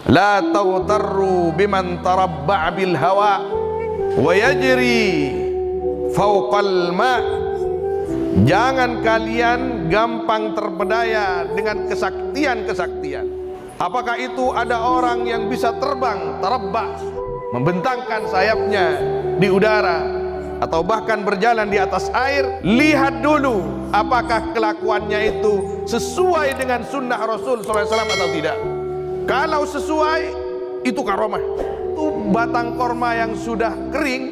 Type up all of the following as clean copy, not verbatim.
La tawtarru biman tarabba' bil hawa wa yajri fawqal ma'. Jangan kalian gampang terpedaya dengan kesaktian-kesaktian. Apakah itu ada orang yang bisa terbang, tarabba', membentangkan sayapnya di udara, atau bahkan berjalan di atas air? Lihat dulu apakah kelakuannya itu sesuai dengan sunnah Rasul SAW atau tidak. Kalau sesuai, itu karomah. Itu batang korma yang sudah kering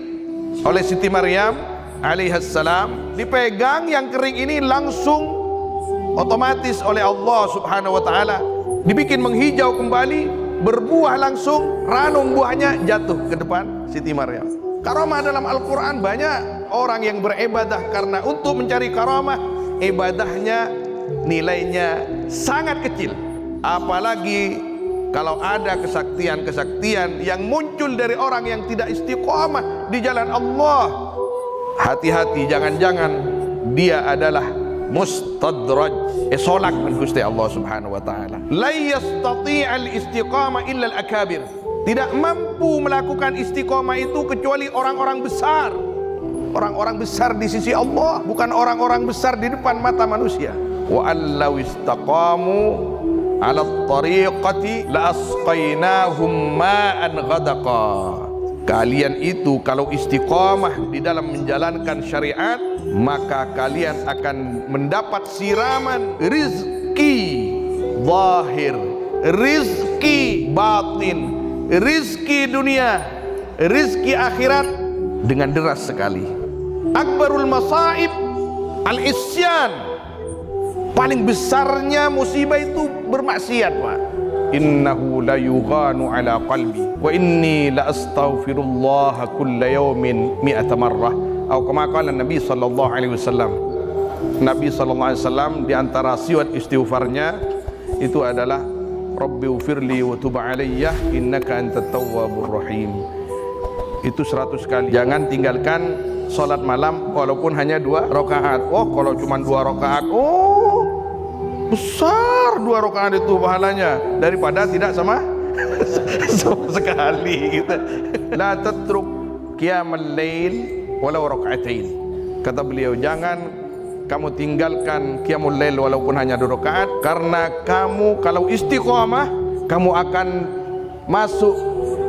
oleh Siti Maryam alaihissalam, dipegang yang kering ini langsung otomatis oleh Allah subhanahu wa ta'ala dibikin menghijau kembali, berbuah langsung, ranum buahnya jatuh ke depan Siti Maryam. Karomah dalam Al-Quran banyak orang yang beribadah karena untuk mencari karomah, ibadahnya nilainya sangat kecil. Apalagi kalau ada kesaktian-kesaktian yang muncul dari orang yang tidak istiqomah di jalan Allah, hati-hati, jangan-jangan dia adalah mustadraj, solak min Gusti Allah subhanahu wa ta'ala. La yastati'al istiqamah illa al-akabir. Tidak mampu melakukan istiqomah itu kecuali orang-orang besar. Orang-orang besar di sisi Allah, bukan orang-orang besar di depan mata manusia. Wa allau istaqamu ala tariqati la asqainahum ma'an ghadaqa. Kalian itu kalau istiqamah di dalam menjalankan syariat, maka kalian akan mendapat siraman rizki zahir, rizki batin, rizki dunia, rizki akhirat dengan deras sekali. Akbarul masaib al-isyan. Paling besarnya musibah itu bermaksiat, Pak. Innahu la yughanu ala qalbi wa inni la astaghfirullah kulla yawmin mi'ata marrah, atau kama qala Nabi sallallahu alaihi wasallam. Nabi sallallahu alaihi wasallam di antara siwat istighfarnya itu adalah Rabbi ufirli wa tub alayya innaka antat tawwabur rahim. Itu 100 kali. Jangan tinggalkan salat malam walaupun hanya 2 rakaat. Oh, kalau cuma 2 rakaat, oh besar 2 rakaat itu pahalanya daripada tidak sama sekali gitu. La tatruk qiyamal lail walau rakaatain. Kata beliau, jangan kamu tinggalkan qiyamul lail walaupun hanya 2 rakaat, karena kamu kalau istiqomah kamu akan masuk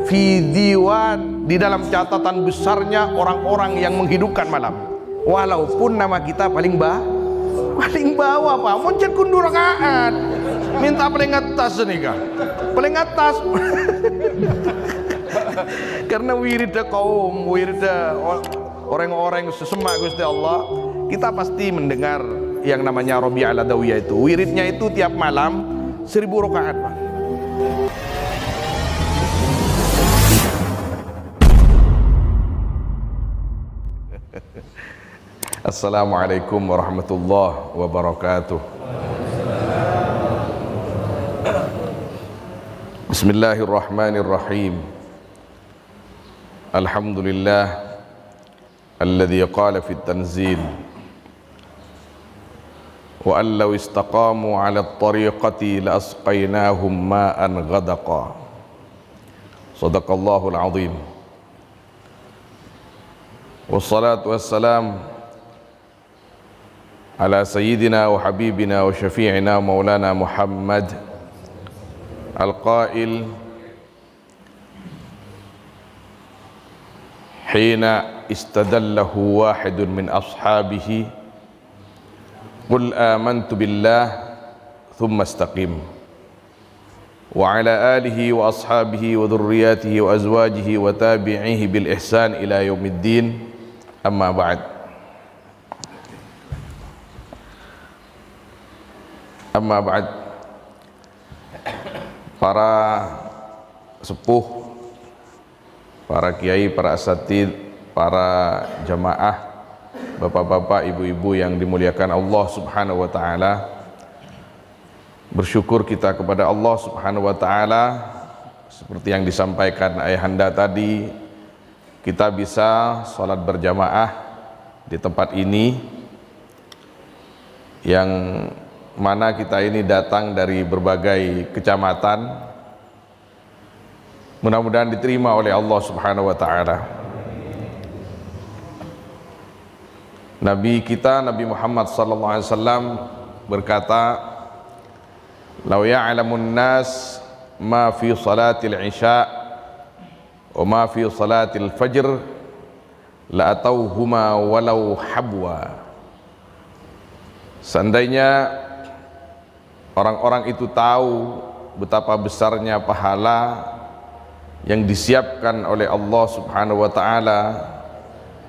fi diwan, di dalam catatan besarnya orang-orang yang menghidupkan malam, walaupun nama kita paling bawah, Pak. Muncul kundur rakaat, minta paling atas nih, Kak. Paling atas. Karena wirida kaum, wirida orang-orang sesemak Gusti Allah, kita pasti mendengar yang namanya Rabi'ah Adawiyah itu. Wiridnya itu tiap malam 1000 rakaat, Pak. Assalamualaikum warahmatullahi wabarakatuh. Bismillahirrahmanirrahim. Alhamdulillah alladzi qala fit tanzil wa an law istaqamu ala at-tariqati la asqainahum ma'an ghadaqa. Shadaqallahul azim. Wassalatu wassalam ala sayyidina wa habibina wa syafi'ina maulana Muhammad al-qail hina istadallahu wahidun min ashabihi qul amantu billah thumma istaqim wa ala alihi wa ashabihi wa dhurriyyatihi wa azwajihi wa tabi'ihi bil ihsan ila yaumiddin, amma ba'd. Amma ba'd. Para sepuh, para kiai, para asatid, para jamaah, bapak-bapak, ibu-ibu yang dimuliakan Allah subhanahu wa ta'ala, bersyukur kita kepada Allah subhanahu wa ta'ala seperti yang disampaikan ayahanda tadi, kita bisa sholat berjamaah di tempat ini, yang mana kita ini datang dari berbagai kecamatan. Mudah-mudahan diterima oleh Allah Subhanahu wa taala. Nabi kita Nabi Muhammad sallallahu alaihi wasallam berkata, "Lau ya'lamun nas ma fi salatil isya wa ma fi salatil fajr la atauhuma walau habwa." Seandainya orang-orang itu tahu betapa besarnya pahala yang disiapkan oleh Allah Subhanahu wa taala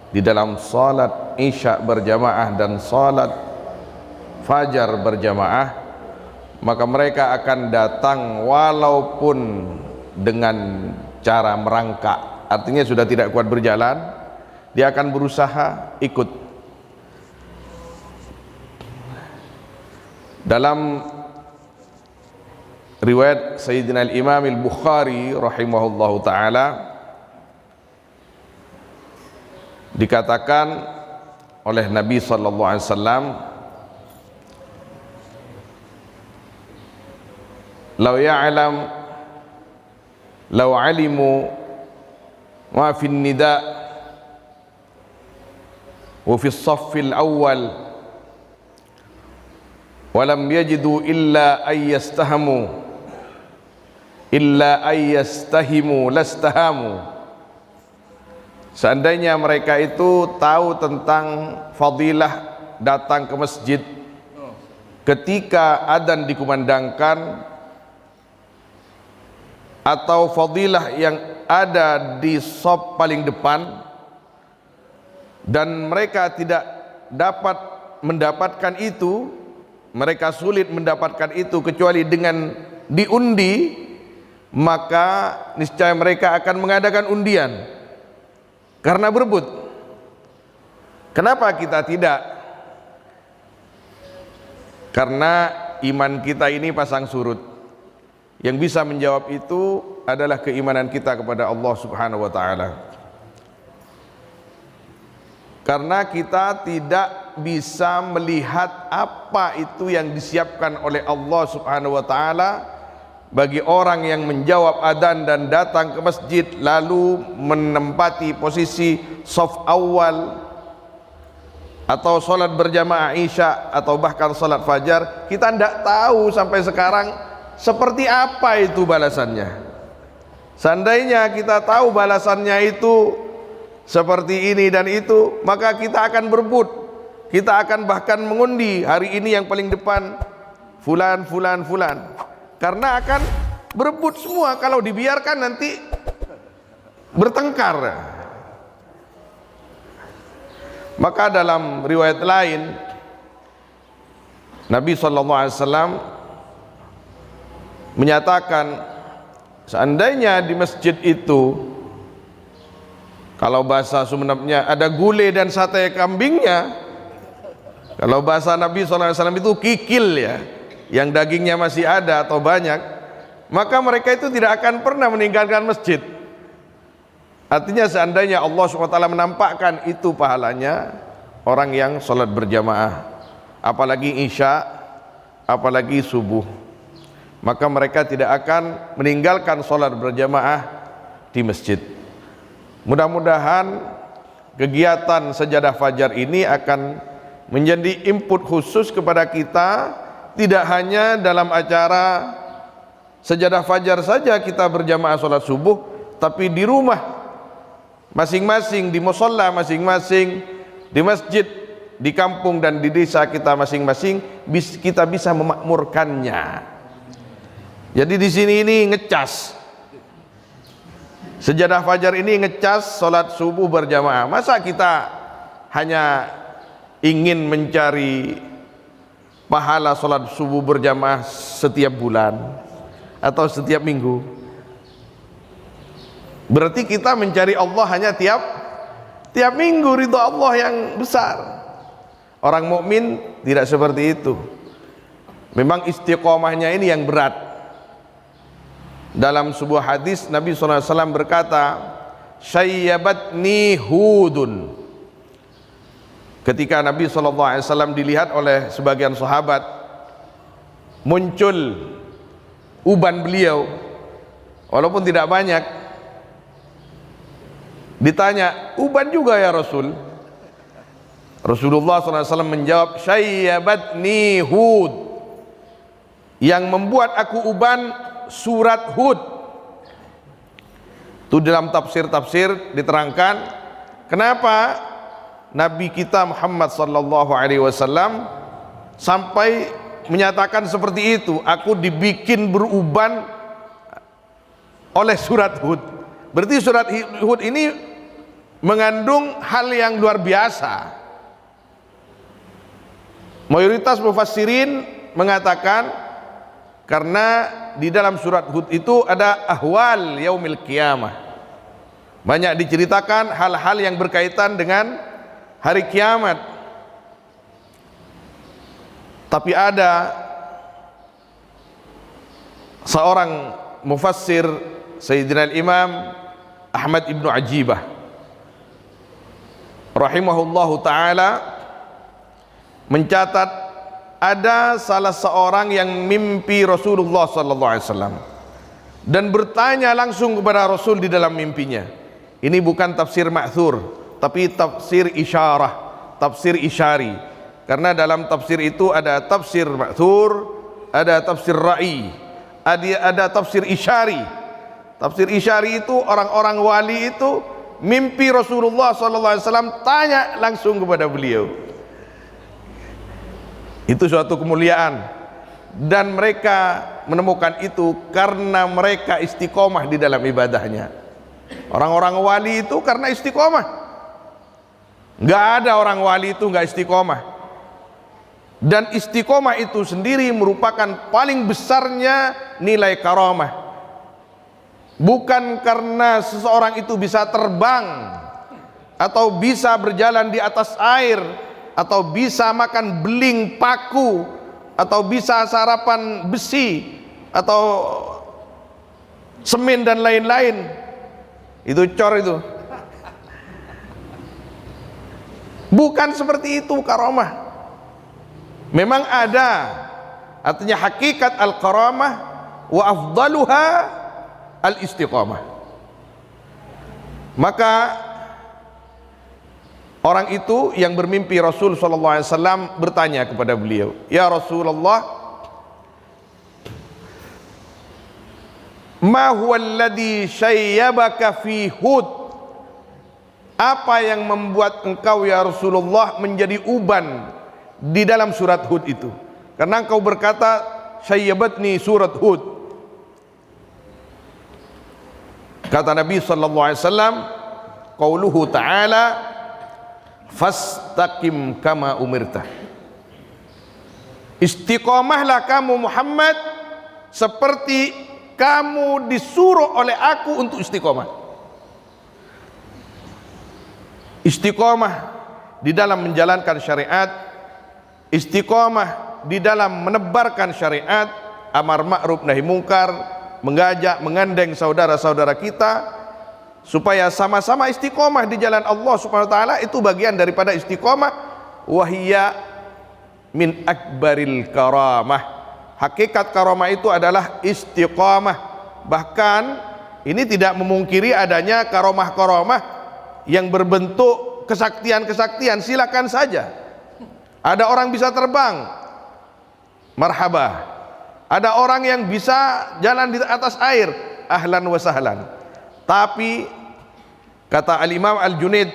di dalam salat isya berjamaah dan salat fajar berjamaah, maka mereka akan datang walaupun dengan cara merangkak. Artinya sudah tidak kuat berjalan, dia akan berusaha ikut. Dalam riwayat Sayyidina Al-Imam Al-Bukhari rahimahullahu ta'ala dikatakan oleh Nabi sallallahu alaihi wasallam, "Lau alimu ma fi nida wa fi as-saffil awwal wa lam yajidu illa ayyastahimu lastahamu." Seandainya mereka itu tahu tentang fadilah datang ke masjid ketika adzan dikumandangkan, atau fadilah yang ada di shaf paling depan, dan mereka tidak dapat mendapatkan itu, mereka sulit mendapatkan itu kecuali dengan diundi, maka niscaya mereka akan mengadakan undian karena berebut. Kenapa kita tidak? Karena iman kita ini pasang surut. Yang bisa menjawab itu adalah keimanan kita kepada Allah Subhanahu wa taala. Karena kita tidak bisa melihat apa itu yang disiapkan oleh Allah Subhanahu wa taala bagi orang yang menjawab adzan dan datang ke masjid lalu menempati posisi shaf awal atau salat berjamaah isya atau bahkan salat fajar. Kita tidak tahu sampai sekarang seperti apa itu balasannya. Seandainya kita tahu balasannya itu seperti ini dan itu, maka kita akan berebut, kita akan bahkan mengundi hari ini yang paling depan fulan, karena akan berebut semua. Kalau dibiarkan nanti bertengkar. Maka dalam riwayat lain Nabi SAW menyatakan, seandainya di masjid itu, kalau bahasa Sumenepnya, ada gulai dan sate kambingnya, kalau bahasa Nabi SAW itu kikil ya, yang dagingnya masih ada atau banyak, maka mereka itu tidak akan pernah meninggalkan masjid. Artinya seandainya Allah SWT menampakkan itu pahalanya orang yang sholat berjamaah, apalagi isya, apalagi subuh, maka mereka tidak akan meninggalkan sholat berjamaah di masjid. Mudah-mudahan kegiatan Sajadah Fajar ini akan menjadi input khusus kepada kita, tidak hanya dalam acara Sajadah Fajar saja kita berjamaah sholat subuh, tapi di rumah masing-masing, di musholla masing-masing, di masjid, di kampung dan di desa kita masing-masing, kita bisa memakmurkannya. Jadi di sini ini ngecas Sajadah Fajar ini, ngecas sholat subuh berjamaah. Masa kita hanya ingin mencari pahala sholat subuh berjamaah setiap bulan atau setiap minggu? Berarti kita mencari Allah hanya tiap minggu, ridho Allah yang besar. Orang mukmin tidak seperti itu. Memang istiqomahnya ini yang berat. Dalam sebuah hadis Nabi SAW berkata, syayyabatni Hudun. Ketika Nabi SAW dilihat oleh sebagian sahabat, muncul uban beliau walaupun tidak banyak. Ditanya, uban juga ya Rasul? Rasulullah SAW menjawab, syayyabatni Hud. Yang membuat aku uban surat Hud. Itu dalam tafsir-tafsir diterangkan kenapa Nabi kita Muhammad sallallahu alaihi wasallam sampai menyatakan seperti itu, aku dibikin beruban oleh surat Hud. Berarti surat Hud ini mengandung hal yang luar biasa. Mayoritas mufassirin mengatakan karena di dalam surat Hud itu ada ahwal yaumil qiyamah. Banyak diceritakan hal-hal yang berkaitan dengan hari kiamat. Tapi ada seorang mufassir, Sayyidina Imam Ahmad ibnu Ajibah rahimahullahu ta'ala, mencatat ada salah seorang yang mimpi Rasulullah sallallahu alaihi wasallam dan bertanya langsung kepada Rasul di dalam mimpinya. Ini bukan tafsir ma'thur, tapi tafsir isyarah, tafsir isyari. Karena dalam tafsir itu ada tafsir ma'thur, ada tafsir ra'i, ada tafsir isyari. Tafsir isyari itu orang-orang wali itu mimpi Rasulullah SAW, tanya langsung kepada beliau. Itu suatu kemuliaan, dan mereka menemukan itu karena mereka istiqomah di dalam ibadahnya. Orang-orang wali itu karena istiqomah. Nggak ada orang wali itu nggak istiqomah. Dan istiqomah itu sendiri merupakan paling besarnya nilai karamah. Bukan karena seseorang itu bisa terbang, atau bisa berjalan di atas air, atau bisa makan beling paku, atau bisa sarapan besi, atau semen dan lain-lain. Itu cor itu. Bukan seperti itu karamah. Memang ada, artinya hakikat al-karamah wa afdaluha al-istiqamah. Maka orang itu yang bermimpi Rasul SAW bertanya kepada beliau, ya Rasulullah, ma huwa alladhi syayyabaka fi Hud? Apa yang membuat engkau ya Rasulullah menjadi uban di dalam surat Hud itu? Karena engkau berkata syayyabatni surat Hud. Kata Nabi SAW, qauluhu ta'ala fastaqim kama umirta. Istiqomahlah kamu Muhammad seperti kamu disuruh oleh aku untuk istiqomah. Istiqomah di dalam menjalankan syariat, istiqomah di dalam menebarkan syariat, amar ma'ruf nahi mungkar, mengajak, mengandeng saudara-saudara kita supaya sama-sama istiqomah di jalan Allah Subhanahu wa taala. Itu bagian daripada istiqomah. Wahiyya min akbaril karamah. Hakikat karamah itu adalah istiqomah. Bahkan ini tidak memungkiri adanya karamah-karamah yang berbentuk kesaktian-kesaktian. Silakan saja. Ada orang bisa terbang, marhaba. Ada orang yang bisa jalan di atas air, ahlan wa sahlan. Tapi kata Al-Imam Al-Junaid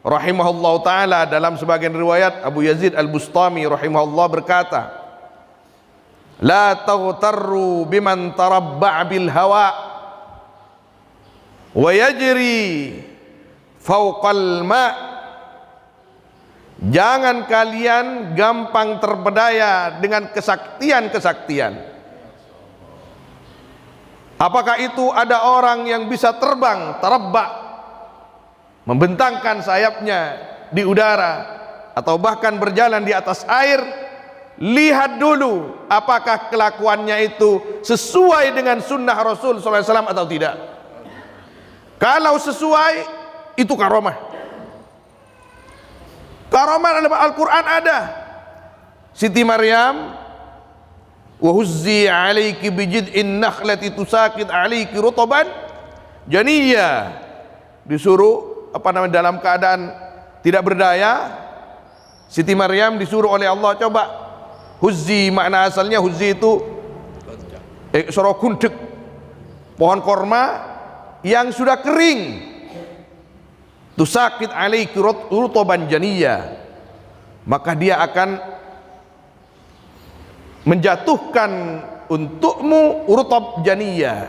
rahimahullah ta'ala dalam sebagian riwayat, Abu Yazid Al-Bustami rahimahullah berkata, la taghtarru biman tarabba' bil hawa wa yajri fauqal ma'. Jangan kalian gampang terpedaya dengan kesaktian-kesaktian. Apakah itu ada orang yang bisa terbang, tarabba', membentangkan sayapnya di udara, atau bahkan berjalan di atas air? Lihat dulu apakah kelakuannya itu sesuai dengan sunnah Rasul SAW atau tidak. Kalau sesuai, itu karomah. Karomah dalam Al-Quran ada. Siti Maryam, wa huzzi 'alaiki bijid'in nakhlati tusaqit 'alaiki rutban janiyya. Disuruh dalam keadaan tidak berdaya, Siti Maryam disuruh oleh Allah, coba huzzi, makna asalnya huzzi itu sorokundek, pohon korma yang sudah kering, tusaqit 'alaiki rutban janiyya, maka dia akan menjatuhkan untukmu rutab janiyah,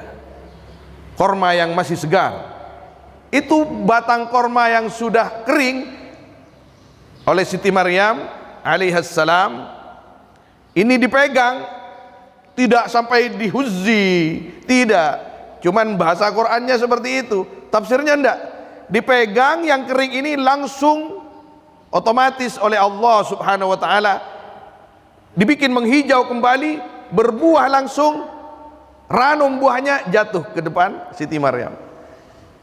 korma yang masih segar. Itu batang korma yang sudah kering oleh Siti Maryam alaihassalam, ini dipegang, tidak sampai dihuzzi, tidak, cuman bahasa Qur'annya seperti itu, tafsirnya enggak, dipegang yang kering ini langsung otomatis oleh Allah subhanahu wa ta'ala dibikin menghijau kembali, berbuah langsung, ranum buahnya jatuh ke depan Siti Maryam.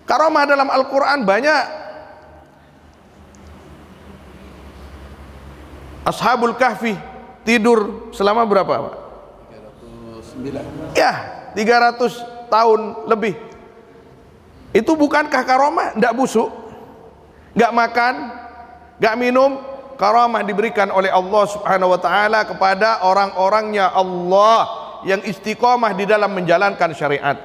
Karomah dalam Al-Quran banyak. Ashabul Kahfi tidur selama berapa, Pak? 309. Ya, 300 tahun lebih. Itu bukankah karomah? Tidak busuk, nggak makan, nggak minum. Karamah diberikan oleh Allah subhanahu wa ta'ala kepada orang-orangnya Allah yang istiqomah di dalam menjalankan syariat,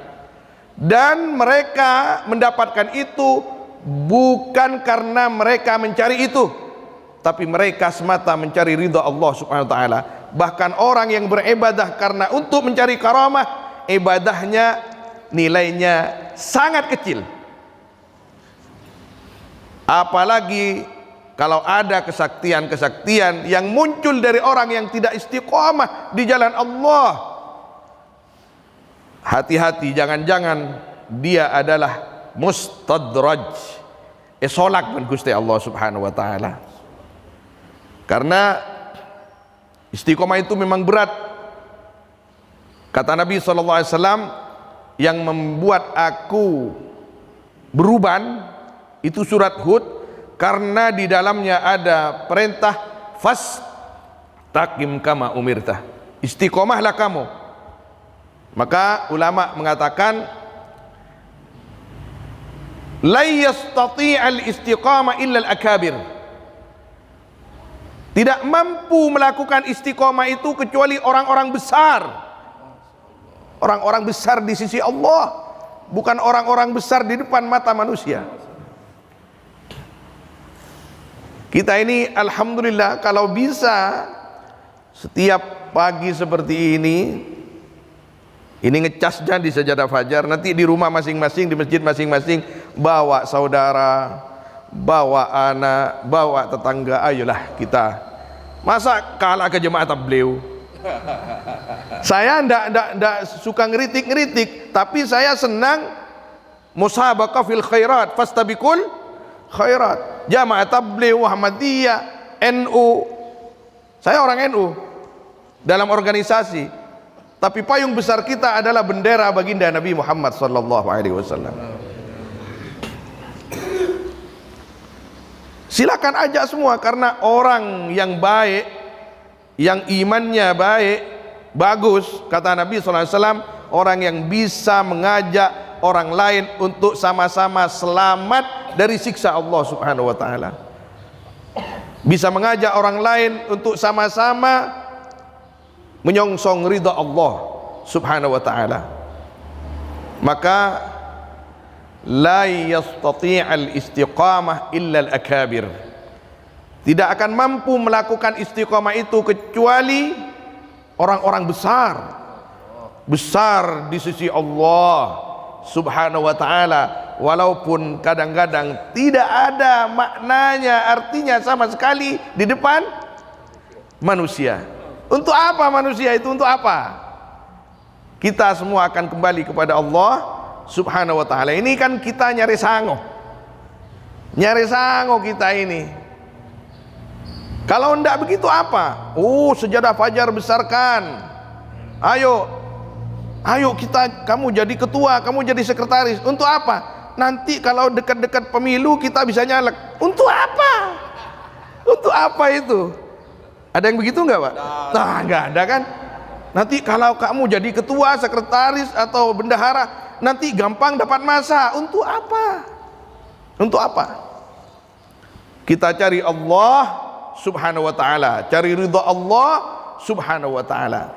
dan mereka mendapatkan itu bukan karena mereka mencari itu, tapi mereka semata mencari ridha Allah subhanahu wa ta'ala. Bahkan orang yang beribadah karena untuk mencari karamah, ibadahnya nilainya sangat kecil. Apalagi kalau ada kesaktian-kesaktian yang muncul dari orang yang tidak istiqomah di jalan Allah, hati-hati, jangan-jangan dia adalah mustadraj, solak dengan Gusti Allah subhanahu wa ta'ala. Karena istiqomah itu memang berat. Kata Nabi SAW, yang membuat aku beruban itu surat Hud, karena di dalamnya ada perintah fastaqim kama umirtah, istiqomahlah kamu. Maka ulama mengatakan la yastati'al istiqamah illa al-akabir, tidak mampu melakukan istiqomah itu kecuali orang-orang besar. Orang-orang besar di sisi Allah, bukan orang-orang besar di depan mata manusia. Kita ini alhamdulillah kalau bisa setiap pagi seperti ini ngecasnya di sajadah fajar, nanti di rumah masing-masing, di masjid masing-masing, bawa saudara, bawa anak, bawa tetangga, ayolah kita. Masa kalah ke jemaah tabligh? Saya ndak suka ngeritik-ngeritik, tapi saya senang musabaqah fil khairat, fastabiqul khairat. Jamaah tabligh, Muhammadiyah, NU. Saya orang NU dalam organisasi, tapi payung besar kita adalah bendera baginda Nabi Muhammad sallallahu alaihi wasallam. Silakan ajak semua, karena orang yang baik, yang imannya baik, bagus, kata Nabi sallallahu alaihi wasallam, orang yang bisa mengajak orang lain untuk sama-sama selamat dari siksa Allah subhanahu wa ta'ala, bisa mengajak orang lain untuk sama-sama menyongsong ridha Allah subhanahu wa ta'ala, maka la yastati'al istiqamah illa al-akabir, tidak akan mampu melakukan istiqamah itu kecuali orang-orang besar, besar di sisi Allah subhanahu wa ta'ala, walaupun kadang-kadang tidak ada maknanya, artinya sama sekali di depan manusia. Untuk apa manusia itu? Untuk apa? Kita semua akan kembali kepada Allah subhanahu wa ta'ala. Ini kan kita nyari sango kita ini. Kalau enggak begitu apa? Oh, sejadah fajar besarkan, ayo kita, kamu jadi ketua, kamu jadi sekretaris. Untuk apa? nanti kalau dekat-dekat pemilu kita bisa nyalek. Untuk apa? Untuk apa itu? Ada yang begitu enggak, Pak? Nah, enggak ada kan? Nanti kalau kamu jadi ketua, sekretaris atau bendahara, nanti gampang dapat masa. Untuk apa? Untuk apa? Kita cari Allah Subhanahu wa taala, cari ridha Allah Subhanahu wa taala.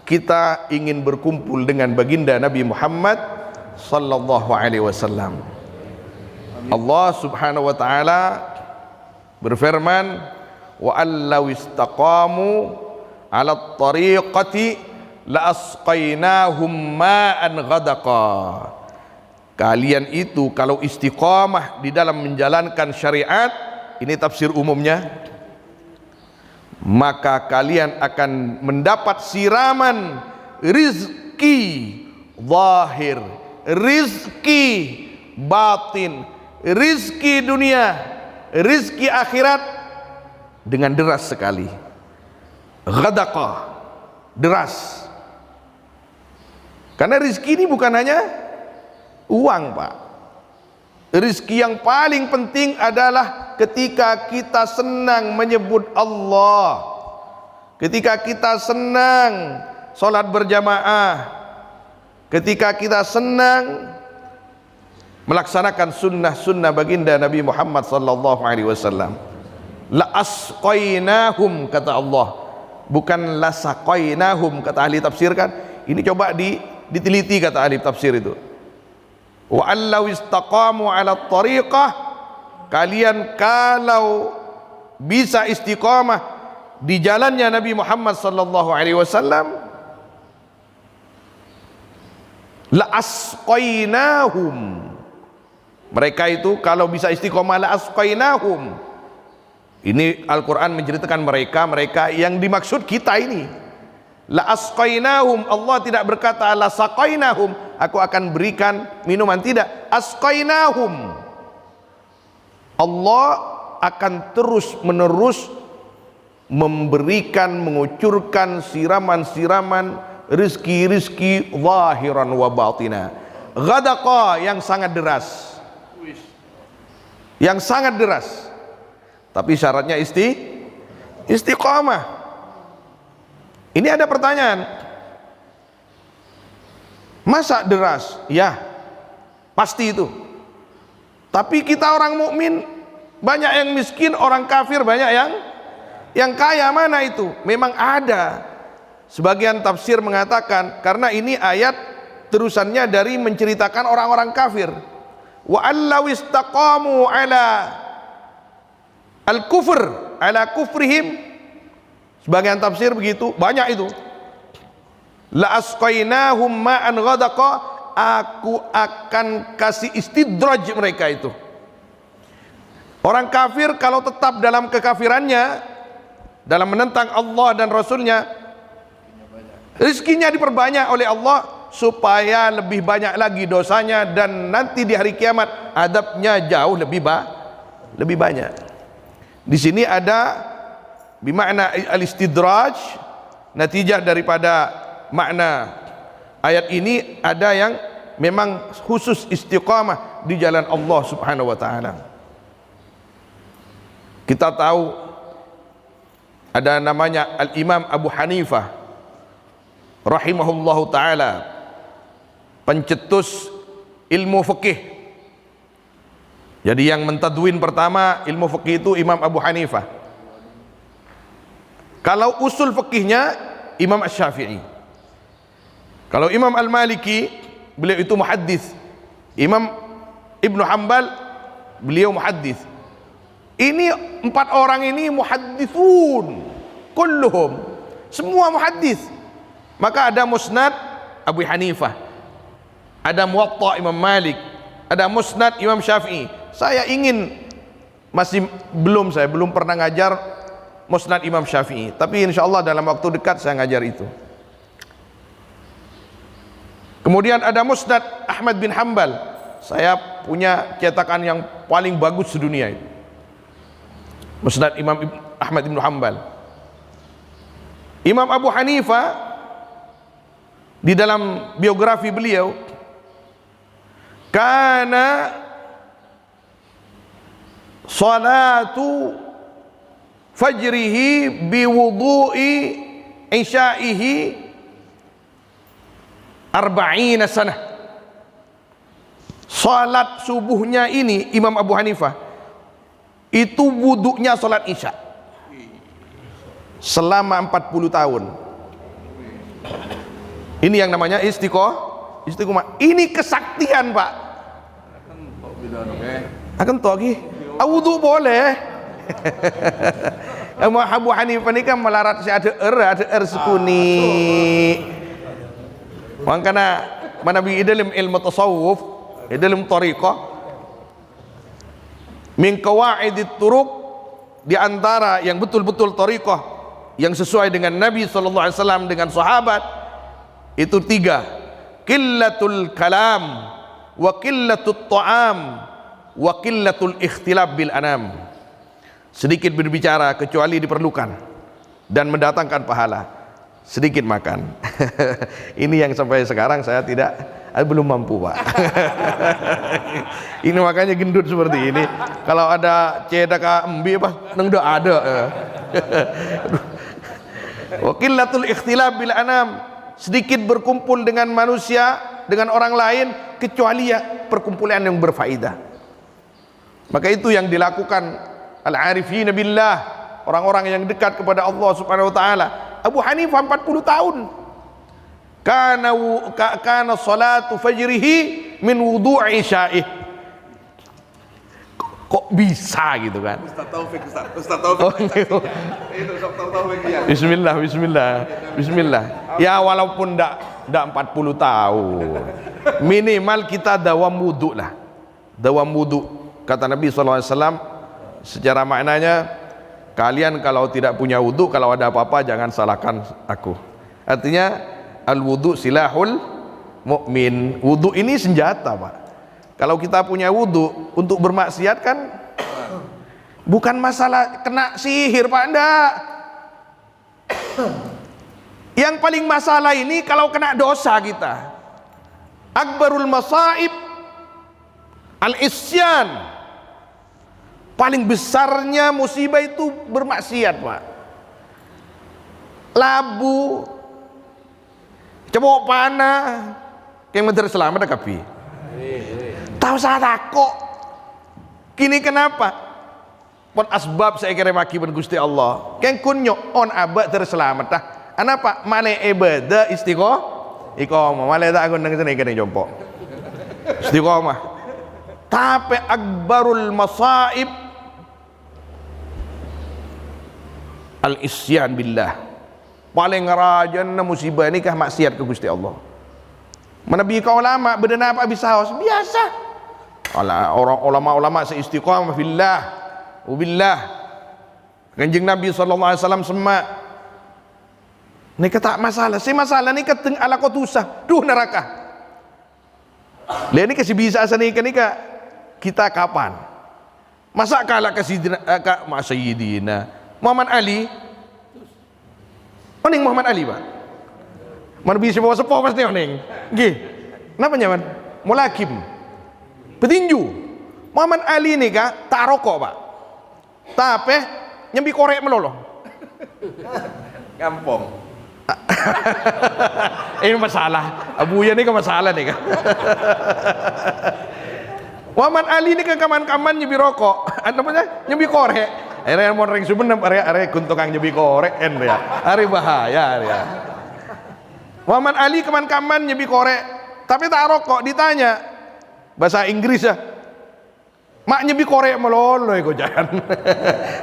Kita ingin berkumpul dengan baginda Nabi Muhammad sallallahu alaihi wasallam. Allah Subhanahu wa taala berfirman, wa allaw istaqamu 'ala tariqati la asqainahum ma'an ghadaqa. Kalian itu kalau istiqamah di dalam menjalankan syariat, ini tafsir umumnya, maka kalian akan mendapat siraman rizki zahir, rizki batin, rizki dunia, rizki akhirat dengan deras sekali. Ghadaqa, deras. Karena rizki ini bukan hanya uang, Pak. Rizki yang paling penting adalah ketika kita senang menyebut Allah, ketika kita senang sholat berjamaah, ketika kita senang melaksanakan sunnah-sunnah baginda Nabi Muhammad sallallahu alaihi wasallam. La asqainahum, kata Allah, bukan la saqainahum kata ahli tafsir kan. Ini coba diteliti kata ahli tafsir itu. Wa allau istaqamu ala tariqah, kalian kalau bisa istiqamah di jalannya Nabi Muhammad sallallahu alaihi wasallam, la asqainahum, mereka itu kalau bisa istiqamah, la asqainahum. Ini Al-Quran menceritakan mereka yang dimaksud kita ini. La asqainahum, Allah tidak berkata la saqainahum, aku akan berikan minuman, tidak. Asqainahum, Allah akan terus menerus memberikan, mengucurkan siraman-siraman rizki-rizki zahiran wa batina. Ghadaqa, yang sangat deras, yang sangat deras, tapi syaratnya istiqamah. Ini ada pertanyaan, masa deras? Ya, pasti itu. Tapi kita orang mukmin banyak yang miskin, orang kafir banyak yang kaya. Mana itu? Memang ada. Sebagian tafsir mengatakan karena ini ayat terusannya dari menceritakan orang-orang kafir. Wa allaw istaqamu ala al-kufr ala kufrihim. Sebagian tafsir begitu, banyak itu. La asqainahum ma'an ghadaqa, aku akan kasih istidraj mereka itu. Orang kafir kalau tetap dalam kekafirannya, dalam menentang Allah dan Rasulnya, rizkinya diperbanyak oleh Allah supaya lebih banyak lagi dosanya, dan nanti di hari kiamat adabnya jauh lebih banyak. Di sini ada bimakna al-istidraj, natijah daripada makna ayat ini ada yang memang khusus istiqamah di jalan Allah Subhanahu wa taala. Kita tahu ada namanya Al-Imam Abu Hanifah rahimahullahu taala, pencetus ilmu fikih. Jadi yang mentadwin pertama ilmu fikih itu Imam Abu Hanifah. Kalau usul fikihnya Imam Asy-Syafi'i. Kalau Imam Al-Maliki, beliau itu muhaddis. Imam Ibnu Hanbal, beliau muhaddis. Ini empat orang ini muhadditsun kulluhum, semua muhaddis. Maka ada Musnad Abu Hanifah, ada Muwatta Imam Malik, ada Musnad Imam Syafi'i. Saya belum pernah ngajar Musnad Imam Syafi'i, tapi insyaallah dalam waktu dekat saya ngajar itu. Kemudian ada Musnad Ahmad bin Hanbal, saya punya cetakan yang paling bagus di dunia itu, Musnad Imam Ahmad bin Hanbal. Imam Abu Hanifah, di dalam biografi beliau, kana salatu fajrihi biwudu'i isya'ihi arba'ina sanah. Salat subuhnya ini Imam Abu Hanifah itu wuduknya salat isya selama 40 tahun. Ini yang namanya istiqomah. Ini kesaktian, Pak. Akan togi. Wudu boleh. Abu Hanifah ini kan melarat si ada sekuni. Makanya Nabi dalam ilmu tasawuf, dalam tariqah, min qawaidit turuq, di antara yang betul-betul tariqah yang sesuai dengan Nabi sallallahu alaihi wasallam dengan sahabat itu 3: qillatul kalam wa qillatut ta'am wa qillatul ikhtilaf bil anam. Sedikit berbicara kecuali diperlukan dan mendatangkan pahala, sedikit makan. Ini yang sampai sekarang saya belum mampu, Pak. Ini makanya gendut seperti ini. Kalau ada cedaka embi apa nang ada. Wa qillatul ikhtilaf bil anam, sedikit berkumpul dengan manusia, dengan orang lain, kecuali ya perkumpulan yang berfaedah. Maka itu yang dilakukan al-arifin billah, orang-orang yang dekat kepada Allah Subhanahu wa taala. Abu Hanifah 40 tahun. Kana salatu fajrihi min wudu'i isya'ih. Kok bisa gitu kan? Ustaz Taufik. Itu Ustaz Taufik ya. Bismillah. Ya walaupun enggak 40 tahun. Minimal kita dawam wudu lah. Dawam wudu. Kata Nabi SAW secara maknanya, kalian kalau tidak punya wudu, kalau ada apa-apa jangan salahkan aku. Artinya al-wudu silahul mukmin. Wudu ini senjata, Pak. Kalau kita punya wudu untuk bermaksiat kan bukan masalah kena sihir, Pak, enggak. Yang paling masalah ini kalau kena dosa kita. Akbarul masaib al-isyan. Paling besarnya musibah itu bermaksiat, Pak. Labu, cebok panah, yang menteri selamat ada kapi. Tahu saya takut. Kini kenapa? Pon asbab saya kira maki ben Gusti Allah. Keng kunyo on abad terselamat dah. Anapa? Male ibadah istiqomah. Male tak aku nang sini kene jompo. Istiqomah. Tapi akbarul masaib al-isyan billah. Paling rajana musibah ni kah maksiat ke Gusti Allah. Menabi ka ulama bedana apa bisa haus biasa. Orang ulama seistiqamah fillah wabillah. Kanjeng Nabi sallallahu alaihi wasallam semak. Ni kata masalah, si masalah ni keteng ala kotusah, duh neraka. Lah ni kasih bisa sani ka kita kapan? Masa kala kasih ka Sayyidina Muhammad Ali. Oning Muhammad Ali, Pak. Man bisa bawa sepo pasti oning. Nggih. Napa nyaman? Mulakim. Petinju. Muhammad Ali ni ka tak rokok, Pak. Tapi nyambi korek melolo. Gampang. Ini masalah. Abuya ni ka masalah ni ka. Muhammad Ali ni ka kaman-kaman nyambi rokok. Ano namanya? Nyambi korek. Area mau ring sumen area kuntukang nyebi korek ya. Hari bahaya ya. Muhammad Ali kaman-kaman nyebi korek, tapi tak rokok. Ditanya bahasa Inggris ya. Mak nyebi korek melolo iko jangan.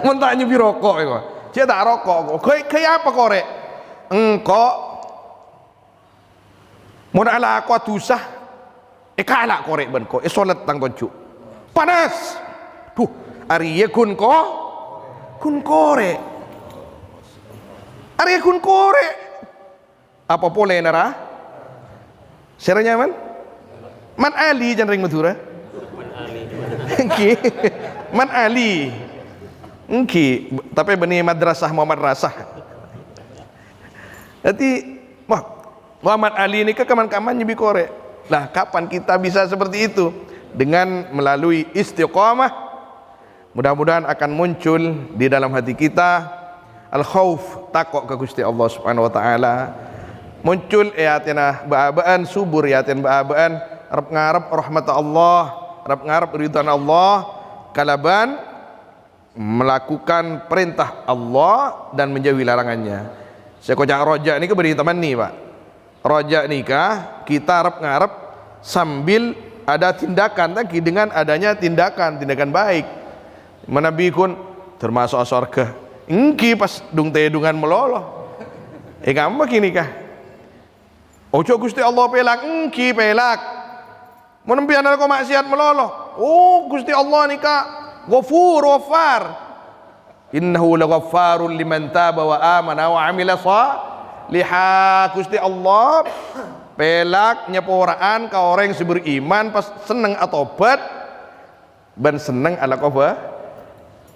Mun tak nyebi rokok iko. Dia tak rokok. Kayak apa korek? Engko mun ala aku tusah kalak korek ben ko. Salat tang toncu. Panas. Tuh, ari ye kun ko kun kore. Ari kun kore. Apa boleh nara? Seranya man? Man Ali jangan ring Madura. Engki. Man Ali. Engki, tapi benih madrasah Muhammad Rasah. Jadi Muhammad Ali ini ke kaman-kaman nyebi kore. Lah kapan kita bisa seperti itu? Dengan melalui istiqamah Mudah-mudahan akan muncul di dalam hati kita al-khauf, takut ke Gusti Allah Subhanahu wa taala. Muncul ayatina baabaan subur ayatin baabaan arep ngarep rahmat Allah, arep ngarep ridwan Allah, kalaban melakukan perintah Allah dan menjauhi larangannya. Saya kocak rojak ni ke beri teman ni Pak. Rojak nikah kita arep ngarep sambil ada tindakan lagi dengan adanya tindakan baik. Menabi kun termasuk surga. Engki pas dung tedungan meloloh. Kamu kini kah? Ojo Gusti Allah pelak, engki pelak. Menembi anak kau maksiat meloloh. Oh Gusti Allah nikah Ghafur Ghaffar. Innahu laghaffarun liman taba wa amana wa amila salihah. Gusti Allah pelak nyeporaan ka orang yang beriman pas seneng atau tobat ban seneng ala koba.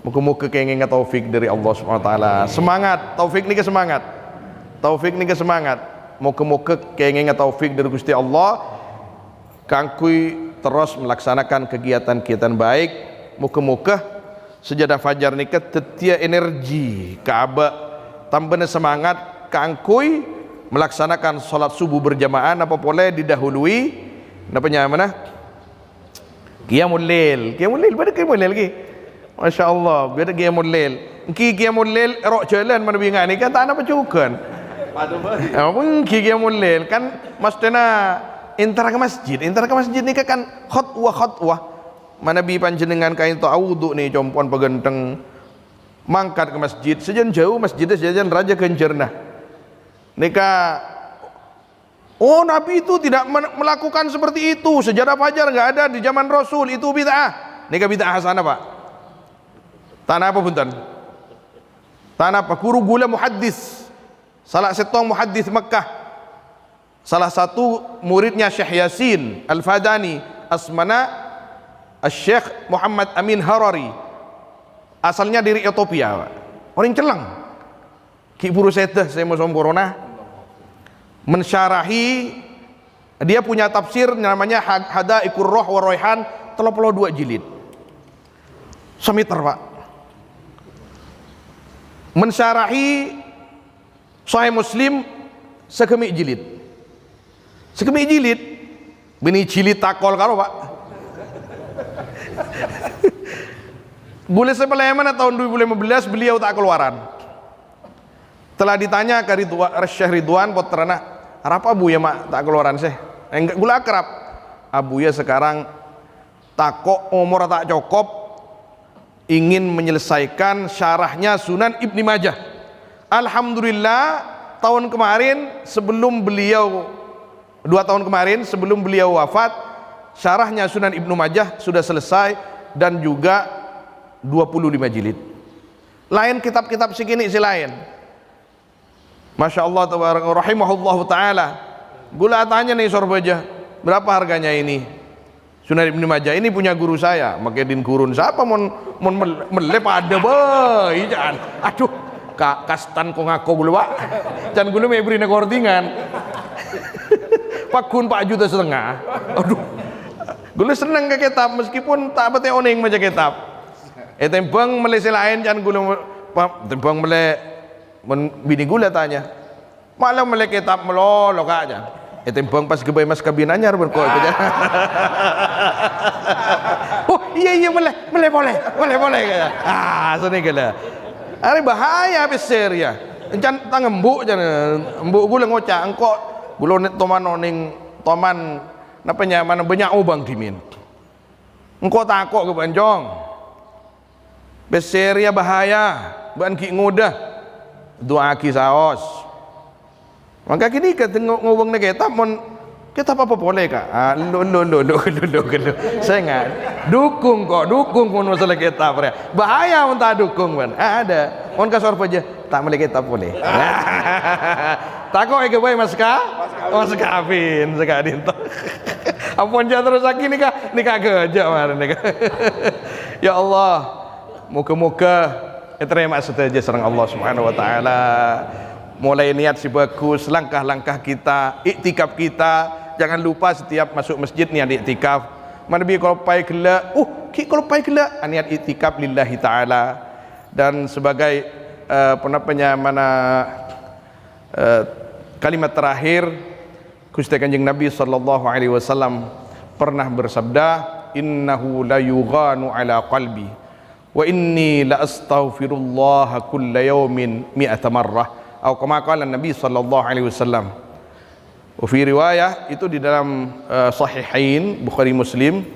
Muka-muka kenging taufik dari Allah Subhanahu wa taala. Semangat, taufik ni ke semangat. Taufik ni ke semangat. Muka-muka kenging taufik dari Gusti Allah. Kangkui terus melaksanakan kegiatan-kegiatan baik. Muka-muka sejadah fajar ni ke tetia energi Ka'bah tambahnya semangat kangkui melaksanakan solat subuh berjamaah apa boleh didahului namanya mana qiyamul lail pada qiyamul lail lagi Masya Allah biar qiyamul lail qiyamul lail rok jalan mana bingan ni kan tak nak pacukan qiyamul lail kan mestina intara ke masjid ni kan khutwah mana bi panjenengan kain ta'awudhu ni compon pegenteng mangkat ke masjid sejen jauh masjidnya sejen raja kencerna nikah. Oh Nabi itu tidak melakukan seperti itu, sejarah fajar nggak ada di zaman Rasul, itu bid'ah. Nikah bid'ah hasanah Pak. Tanah apa punten? Tanah apa? Guru gula muhaddis, salah setong muhaddis Mekah, salah satu muridnya Syekh Yasin Al-Fadani asmana Syekh Muhammad Amin Harari, asalnya dari Ethiopia Pak. Orang celang Ki Buru Seteh saya mau corona mensyarahi, dia punya tafsir namanya Hadaiqur Ruh wa Raihan 32 jilid semiter Pak. Mensyarahi Sahih Muslim sekemik jilid bini jilid takol karo Pak. Boleh sebelah mana tahun 2015 beliau tak keluaran. Telah ditanya ke Syekh Ridwan Potrana, apa Bu ya mak tak keluaran sih? Enggak gula akrab. Abu ya sekarang takok umur tak cukup ingin menyelesaikan syarahnya Sunan Ibni Majah. Alhamdulillah tahun kemarin sebelum beliau 2 tahun kemarin sebelum beliau wafat syarahnya Sunan Ibnu Majah sudah selesai dan juga 25 jilid. Lain kitab-kitab segini si lain. Masya Allah rahimahullah ta'ala. Gula tanya nih sorbaja, berapa harganya ini? Sunan Ibnu Majah ini punya guru saya, Makedin Gurun. Siapa mon melep ada bayi jangan. Aduh, kastan kok ngaku gulu Pak. Jangan gulu me beri nekortingan. Pak Kun 4 juta setengah. Aduh. Gulu seneng ke kitab meskipun tak bete oning maca kitab. Tembang melese lain jangan gulu tembang mele bini gula tanya. Malah mele kitab melolo aja. Tembang pas gebay mas kabin anyar berko aja. Oh iya boleh kaya. Sini kala. Ari bahaya besar ya. Encan tangembuk jangan embuk gula ngocak engko gula toman oning toman napanya mana banyak ubang dimin. Engkau takut ke banjong. Besar ya bahaya. Ban ki ngodah. Doa ki saos. Maka kini kata ngobong na kita mon kita apa boleh kak? Lo. Saya nggak dukung masalah kita bahaya mun tak dukung ban. Ada. Mon kasor aja tak boleh kita boleh. Takut ke bae mas kawin sekadin toh. Ampun jangan terus lagi nikah gajah mana nikah. Ya Allah, muka-muka terima saja serang Allah Subhanahu wa taala. Mulai niat si bagus, langkah-langkah kita, iktikaf kita, jangan lupa setiap masuk masjid niat iktikaf. Mana bi kalau pai gelak, ki kalau pai kela niat itikaf lillahi taala. Dan sebagai kalimat terakhir, Gusti Kanjeng Nabi sallallahu alaihi wasallam pernah bersabda, innahu la yughanu ala qalbi wa inni la astaghfirullah kulla yawmin mi'ata marrah, atau kama qala Nabi sallallahu alaihi wasallam. Fi riwayah itu di dalam sahihain Bukhari Muslim,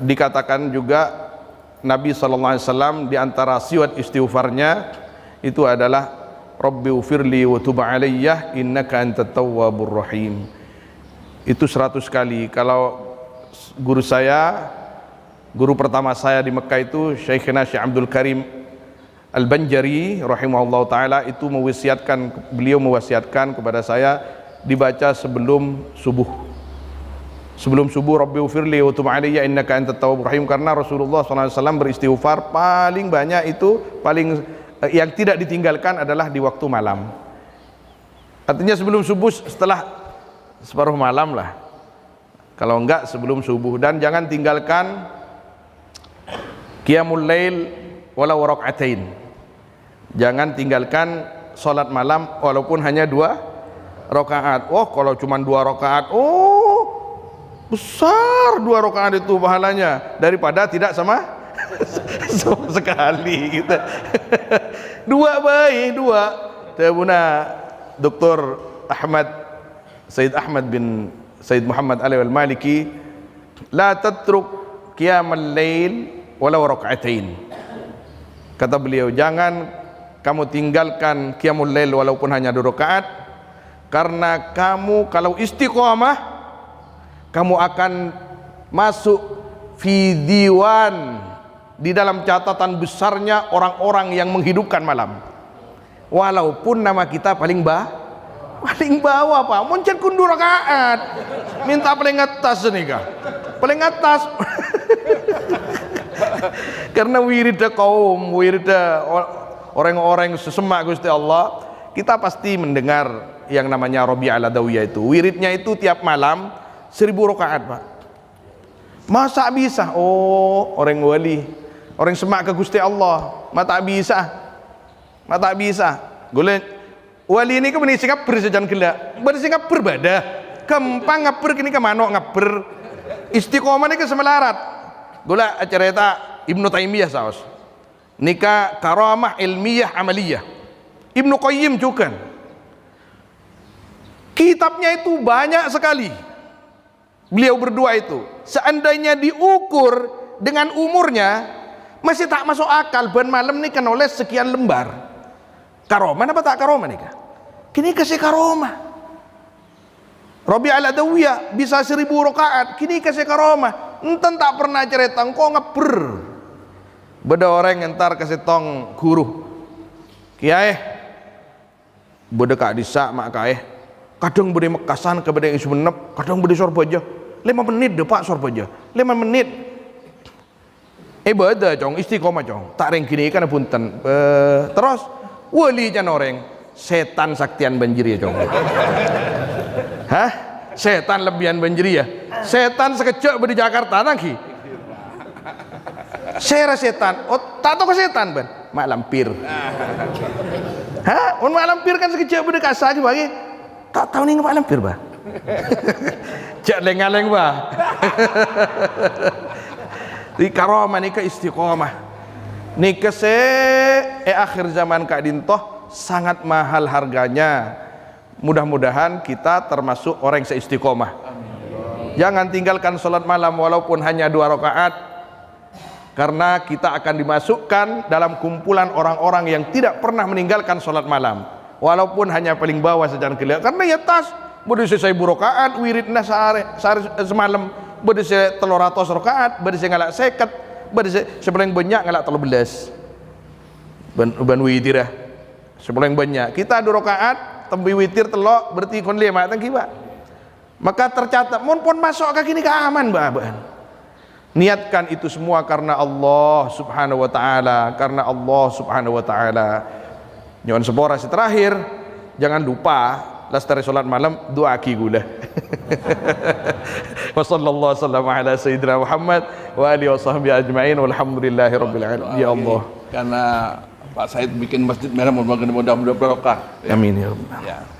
dikatakan juga Nabi sallallahu alaihi wasallam di antara siwat istighfarnya itu adalah Rabbi ufirli wa tub alayya innaka antat tawwabur rahim. Itu 100 kali. Kalau guru saya, guru pertama saya di Mekah itu Syekhna Syekh Abdul Karim Al-Banjari rahimahullah ta'ala, itu beliau mewasiatkan kepada saya dibaca sebelum subuh. Sebelum subuh, Rabbi ufirli wa tub alayya innaka antat tawwabur rahim, karena Rasulullah SAW beristighfar paling banyak itu, yang tidak ditinggalkan adalah di waktu malam. Artinya sebelum subuh, setelah separuh malam lah, kalau enggak sebelum subuh. Dan jangan tinggalkan qiyamul lail walau raka'atain. Jangan tinggalkan salat malam walaupun hanya 2 rakaat. Oh, kalau cuma 2 rakaat, oh besar 2 rakaat itu pahalanya daripada tidak sama sekali gitu. 2 baik, 2. Tabuna Dr. Sayyid Ahmad bin Sayyid Muhammad Ali al-Maliki, la tatruk qiyamal lail walau raka'atain. Kata beliau, jangan kamu tinggalkan qiyamul lail walaupun hanya 2 rakaat, karena kamu kalau istiqomah, kamu akan masuk fi diwan, di dalam catatan besarnya orang-orang yang menghidupkan malam. Walaupun nama kita paling bawah Pak, muncul kundur rakaat, minta paling atas nih kah, paling atas. Karena wirida kaum, wirida orang-orang sesemak Gusti Allah, kita pasti mendengar yang namanya Rabi' al-Adawiyah itu. Wiridnya itu tiap malam 1000 rakaat Pak. Masa bisa? Oh, orang wali, orang semak ke Gusti Allah, mata bisa. Golek wali ini kemudian singap bersejan gila, bersingap berbada, kempang ngaper kini kemano ngaper, istiqomah ini kesemelarat. Golek cerita Ibnu Taimiyah saos, nikah karamah ilmiah amaliyah. Ibnu Qayyim juga, kitabnya itu banyak sekali. Beliau berdua itu, seandainya diukur dengan umurnya, masih tak masuk akal. Ben malam nih kan oleh sekian lembar. Karomah apa tak karomah nih kah? Kini kasih karomah. Rabi' al-Adawiyah bisa 1000 rakaat, kini kasih karomah. Enten tak pernah cerita engkau ngeber. Beda orang entar kasih tong guru. Kiai, beda kak disa mak kae. Kadang beri mekasan kepada yang semenep, kadang beri sorbaja. 5 menit deh Pak sorbaja. 5 menit. Beda cong, istiqomah cong. Tak ring gini kan punten. Terus wali jan orang setan saktian banjir ya cong. Hah? Setan lebihan banjir ya? Setan sekejap di Jakarta nangki. Saya setan. Oh, tak tahu ke setan ban. Mak lampir. Hah? Mak lampir kan sekejap di kasar aja bagi. Tak tahu nih mak lampir bah. Jak lengaleng bah. Di karomah nikah istiqomah. Nikah akhir zaman Kak Dintoh sangat mahal harganya. Mudah-mudahan kita termasuk orang yang seistiqomah. Jangan tinggalkan sholat malam walaupun hanya 2 rakaat, karena kita akan dimasukkan dalam kumpulan orang-orang yang tidak pernah meninggalkan sholat malam walaupun hanya paling bawah sejalan kelihatan. Karena ya tas berdisi 1000 rakaat wiridna sehari semalam, berdisi 300 rakaat, berdisi ngalak 50, berdisi sebelang banyak ngalak 13 ban witirah sebelang banyak. Kita 2 rakaat tembi witir telok berarti kon 5 tangki Pak. Maka tercatat mun pun masuk ke kini ke aman Mbak. Niatkan itu semua karena Allah Subhanahu wa taala, karena Allah Subhanahu wa taala. Nyon sepora terakhir, jangan lupa lestari salat malam doa ki gula. Wa sallallahu wasallam ala sayyidina Muhammad wa alihi washabbihi ajmain walhamdulillahi rabbil alamin. Ya Allah. Karena Pak Said bikin masjid merah, mudah-mudahan barokah. Amin ya rabbal alamin.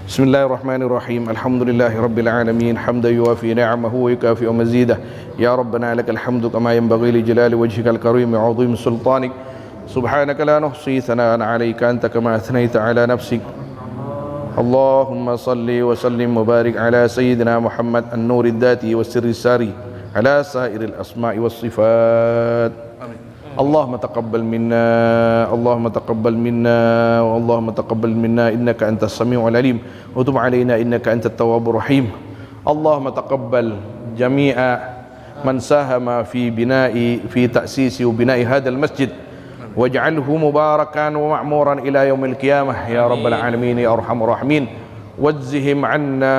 Bismillahirrahmanirrahim. Alhamdulillahi rabbil alamin. Hamdan yuwafi ni'amahu wa yukafi'u mazidah. Ya Rabbana lakal hamdu kama yanbaghi li jalali wajhikal karim wa 'azimi sultanik. Subhanaka la nuhsi thana'an 'alaika anta kama athnaita 'ala nafsik. Allahumma salli wa sallim wa barik ala sayyidina Muhammad an-nuri ad-dati wa sirri sari ala sairil asma'i was sifat. اللهم تقبل منا اللهم تقبل منا اللهم تقبل منا إنك أنت السميع العليم وتب علينا إنك أنت التواب الرحيم. اللهم تقبل جميع من ساهم في تأسيس وبناء هذا المسجد واجعله مباركا ومعمورا إلى يوم القيامة يا رب العالمين يا أرحم الراحمين. واجزهم عنا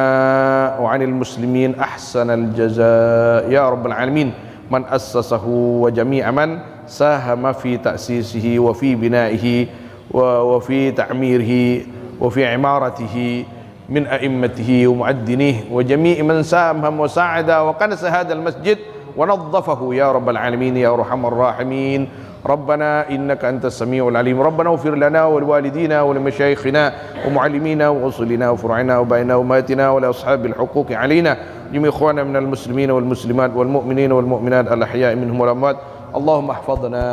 وعن المسلمين أحسن الجزاء يا رب العالمين. من أسسه وجميع من ساهم في تأسيسه وفي بنائه وفي تعميره وفي عمارته من أئمته ومؤذنيه وجميع من ساهم وساعد وكنس هذا المسجد ونظفه يا رب العالمين يا أرحم الراحمين. ربنا إنك أنت السميع العليم. ربنا اغفر لنا ولوالدينا ولمشايخنا ومعلمينا ووصلنا وفرعنا وبيننا وماتنا ولأصحاب الحقوق علينا جميع إخواننا من المسلمين والمسلمات والمؤمنين والمؤمنات الأحياء منهم والأموات. اللهم احفظنا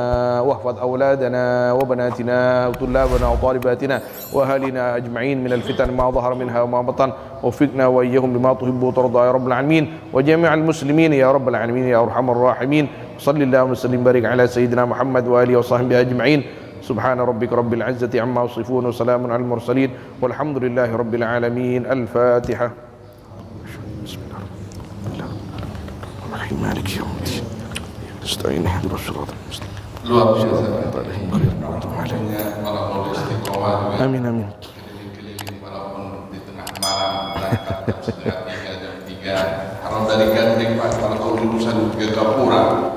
واحفظ أولادنا وبناتنا وطلابنا وطالباتنا وأهالينا أجمعين من الفتن ما ظهر منها وما بطن. وفقنا وإياهم بما تحب وترضى يا رب العالمين وجميع المسلمين يا رب العالمين يا أرحم الراحمين. صل اللهم وسلم وبارك على سيدنا محمد وآله وصحبه أجمعين. سبحان ربك رب العزة عما يصفون وسلام على المرسلين والحمد لله رب العالمين. الفاتحة. بسم الله الرحمن الرحيم مالك يوم الدين استعين اهدنا الصراط المستقيم. Luar biasa. Amin amin. Keliling-keliling walaupun di tengah malam berangkat jam 2:30 jam 3. Harus dari Gandeng Pak, kalau urusan ke Gapura